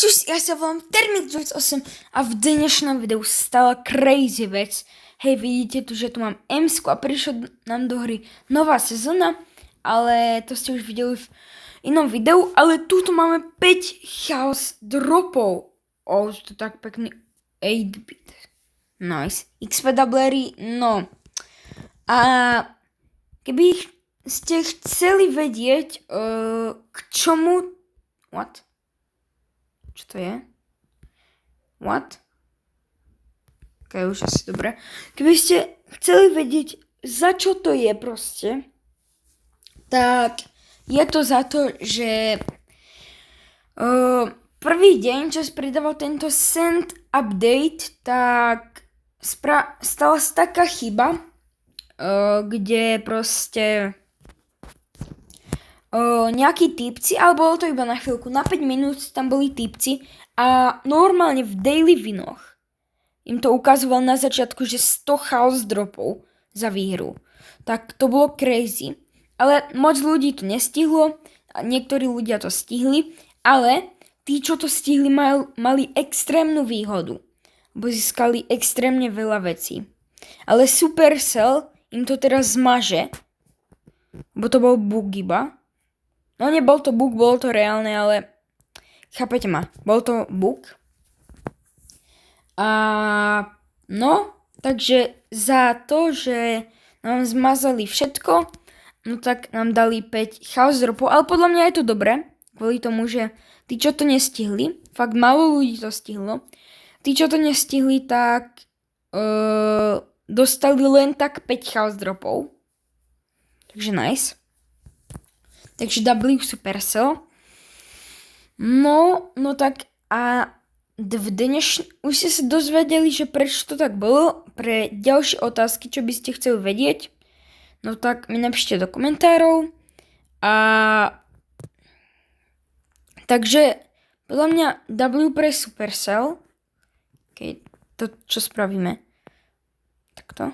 Čus, ja sa volám Termix28 a v dnešnom videu stala crazy vec. Hej, vidíte tu, že tu mám M-sku a prišla nám do hry nová sezóna, ale to ste už videli v inom videu, ale tuto máme 5 chaos dropov. To tak pekný 8-bit. Nice. XP doublery, no. A keby ste chceli vedieť, k čomu... What? Čo to je? What? Ok, už asi dobre. Keby ste chceli vedieť, za čo to je proste, tak je to za to, že prvý deň, čo pridával tento send update, tak stala sa taká chyba, kde proste nejakí týpci, ale bolo to iba na chvíľku, na 5 minút tam boli týpci a normálne v daily winoch im to ukazoval na začiatku, že 100 chaos dropov za výhru. Tak to bolo crazy, ale moc ľudí to nestihlo, a niektorí ľudia to stihli, ale tí, čo to stihli, mali extrémnu výhodu, bo získali extrémne veľa vecí. Ale Supercell im to teraz zmaže, bo to bol bug iba. No nebol to bug, bolo to reálne, ale chápete ma, bol to bug. A no, takže za to, že nám zmazali všetko, no tak nám dali 5 chaos dropov, ale podľa mňa je to dobré, kvôli tomu, že tí, čo to nestihli, fakt málo ľudí to stihlo, tí, čo to nestihli, tak dostali len tak 5 chaos dropov. Takže nice. Takže W Supercell. No tak a už ste sa dozvedeli, že prečo to tak bolo. Pre ďalšie otázky, čo by ste chceli vedieť, no tak mi napíšte do komentárov. A takže podľa mňa W pre Supercell. Ok, to čo spravíme? Takto.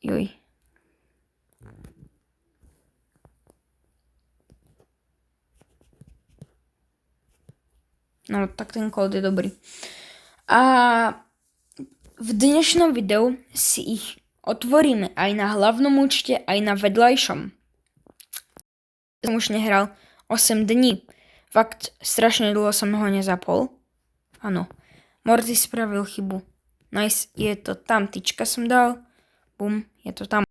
Juj. No, tak ten kód je dobrý. A v dnešnom videu si ich otvoríme aj na hlavnom účte, aj na vedľajšom. Som už nehral 8 dní. Fakt, strašne dlho som ho nezapol. Áno, Morty spravil chybu. Nice, je to tam, tyčka som dal. Bum, je to tam.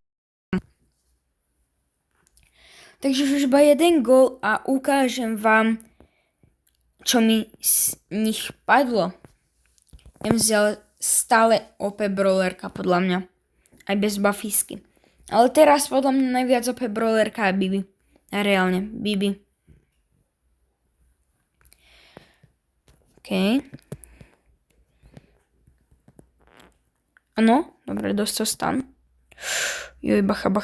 Takže už iba jeden gól a ukážem vám, čo mi z nich padlo. Vzal stále OP brawlerka podľa mňa. Aj bez buffisky. Ale teraz podľa mňa najviac OP brawlerka je Bibi. A reálne, Bibi. OK. Áno, dobre, dostal stan. Joj, bacha.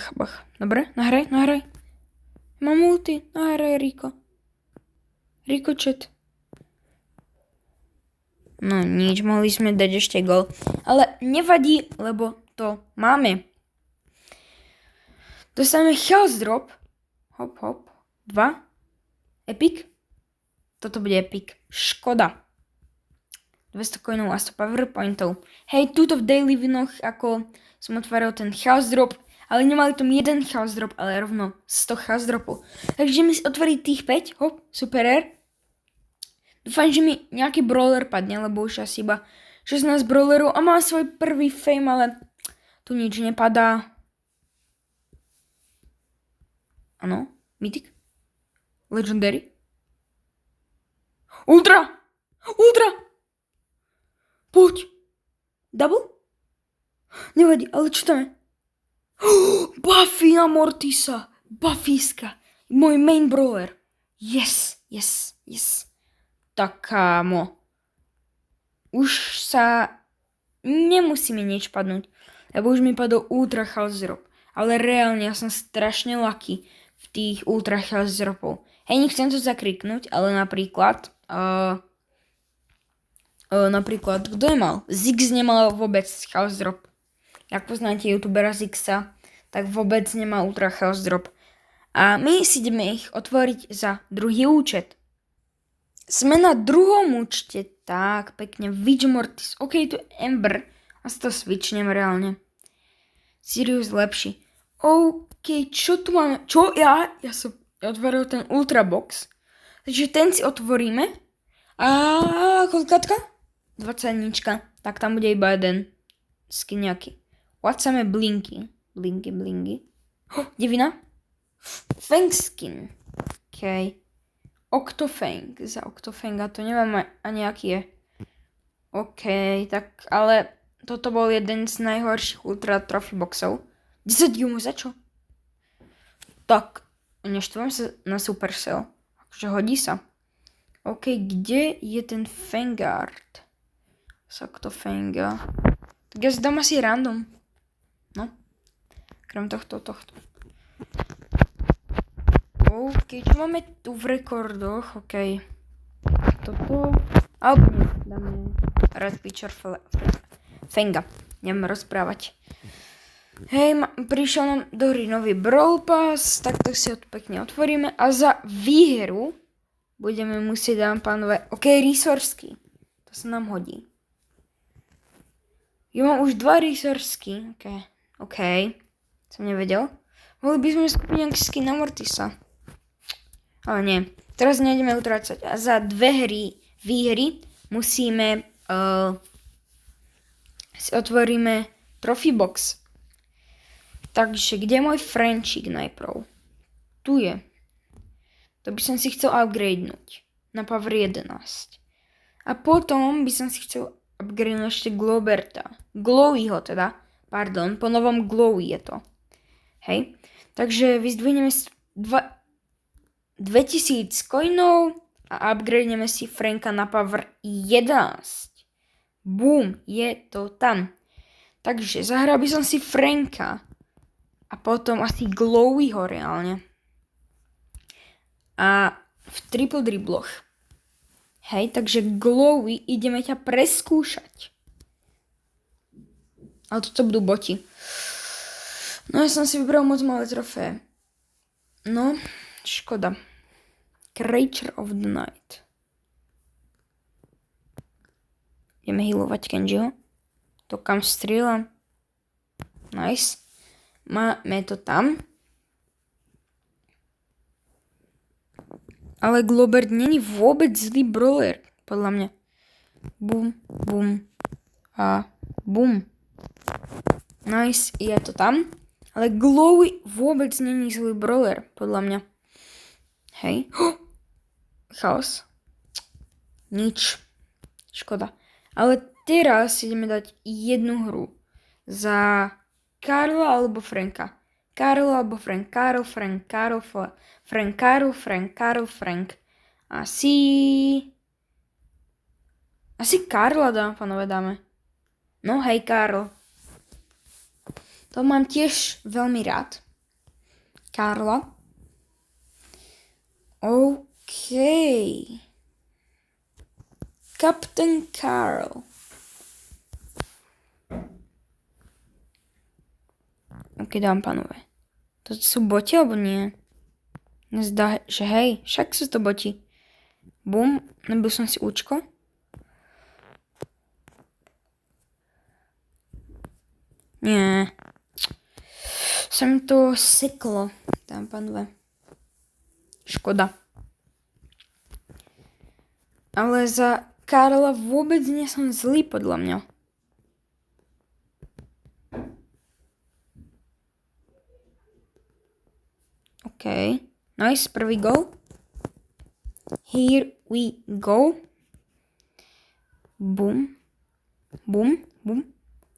Dobre, nahraj. Mám ulti, nahraj Rico. Rico chat. No nič, mohli sme dať ešte gol. Ale nevadí, lebo to máme. Dostaneme chaos drop. Hop. 2. Epic. Toto bude epic. Škoda. 200 coinov a 100 powerpointov. Hej, tuto v daily winoch, ako som otváral ten chaos drop, ale nemali tam jeden chaos drop, ale rovno 100 chaos dropov. Takže mi otvorí tých 5. Hop, super rare. Dúfam, že mi nejaký brawler padne, lebo už asi iba 16 brawlerov a mám svoj prvý fame, ale tu nič nepadá. Áno, Mythic. Legendary. Ultra! Poď! Double? Nevadí, ale čo tam je? Buffy na Mortisa. Buffiska. Môj main brawler. Yes. Tak kámo, už sa nemusí mi nič padnúť, lebo už mi padol Ultra Chaos Drop. Ale reálne ja som strašne lucky v tých Ultra Chaos Dropov. Hej, nechcem to zakriknúť, ale napríklad, kto je mal? Zix nemal vôbec Chaos Drop. Jak poznáte youtubera Zixa, tak vôbec nemá Ultra Chaos Drop. A my si ideme ich otvoriť za druhý účet. Sme na druhom účte. Tak, pekne. Witch Mortis. OK, tu Ember. A to switchnem reálne. Sirius lepší. OK, čo tu máme? Čo? Ja som otvoril ten Ultrabox. Takže ten si otvoríme. A koľkátka? 20. Tak tam bude iba jeden skin nejaký. What samé Blinky. Blinky. Divina. Fang skin. OK. Octofang. Za Octofanga to neviem ani aký je. OK, tak ale toto bol jeden z najhorších Ultra Trophy boxov. 10 gumu, za čo? Tak, neštvujem sa na Supercell. Akože hodí sa. OK, kde je ten Fangard? Z Octofanga. Tak ja zdám asi random. No. Krem tohto. OK, čo máme tu v rekordoch? OK. Toto. Alebo nie, dáme Red Pitcher Fanga. Neviem rozprávať. Hej, prišiel nám do hry nový Brawl Pass, tak to si pekne otvoríme. A za výhru budeme musieť, dávam pánové, OK, resourceky. To sa nám hodí. Ja mám už 2 resourceky. OK. Som nevedel. Mohli by sme skúpiť nejaký skin na Mortisa. Ale nie. Teraz nejdeme utrácať. A za 2 výhry musíme si otvoríme Trophy Box. Takže kde je môj Frenčík najprv? Tu je. To by som si chcel upgradenúť na Power 11. A potom by som si chcel upgradenúť ešte Globerta. Glowyho teda. Pardon, po novom Glowy je to. Hej. Takže vyzdvihneme 2000 coinov a upgradeneme si Franka na Power 11. Boom, je to tam. Takže zahral by som si Franka a potom asi Glowyho reálne. A v triple dribloch. Hej, takže Glowy ideme ťa preskúšať. Ale toto budú boti. No ja som si vybral moc malé trofé. No, škoda. Creature of the Night. Ideme healovať Kenjiho. To kam strieľam. Nice. Máme to tam. Ale Globert není vôbec zlý brawler, podľa mňa. Bum, bum a bum. Nice, je to tam. Ale Glowy vôbec není zlý brawler, podľa mňa. Hej. Chaos. Nič. Škoda. Ale teraz ideme dať jednu hru. Za Karla alebo Franka. Karol alebo Frank. Karol, Frank, Karol, Frank, Karol, Frank, Karol, Frank. Asi Karla pánové dáme. No hej, Karl. To mám tiež veľmi rád. Karla. OK. Captain Karl. OK, dám pánové. To sú boti, alebo nie? Nezdá, že hej, však sú to boti. Bum, nebil som si účko. Nie. Sa mi to seklo. Dám pánové. Škoda. Ale za Karla vôbec nie som zlý, podľa mňa. OK. Nice, prvý gol. Here we go. Bum. Bum, bum.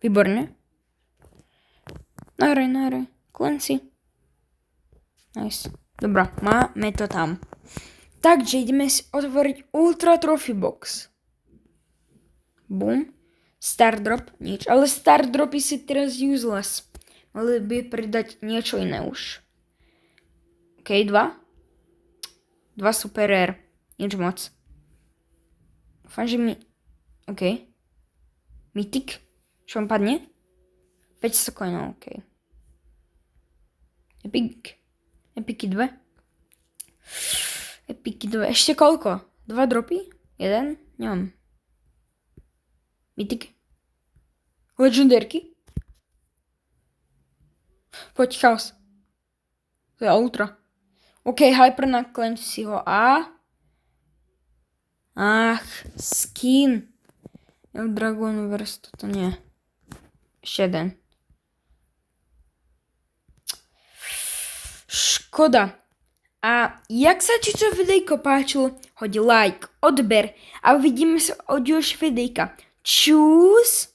Výborne. Nahraj. Clancy. Nice. Dobrá, máme to tam. Takže ideme si otvoriť Ultra Trophy Box. Bum. Star Drop, nič. Ale Star Dropy si teraz useless. Mali by pridať niečo iné už. OK, 2 super rare. Nič moc. Dúfam, že mi... OK. Mythic. Čo vám padne? 500 coinov, OK. Epiky 2. Epiky 2. Ešte koľko? 2 dropy? 1? Nemám. Mythic. Legendarky? Poď, chaos. To je ultra. OK, hyper nakleň si ho a... Ach, skin. Dragonverse, toto nie. Ešte jeden. Škoda. A jak sa ti to videjko páčilo, hoď like, odber a uvidíme sa od ďalšieho videjka. Čus!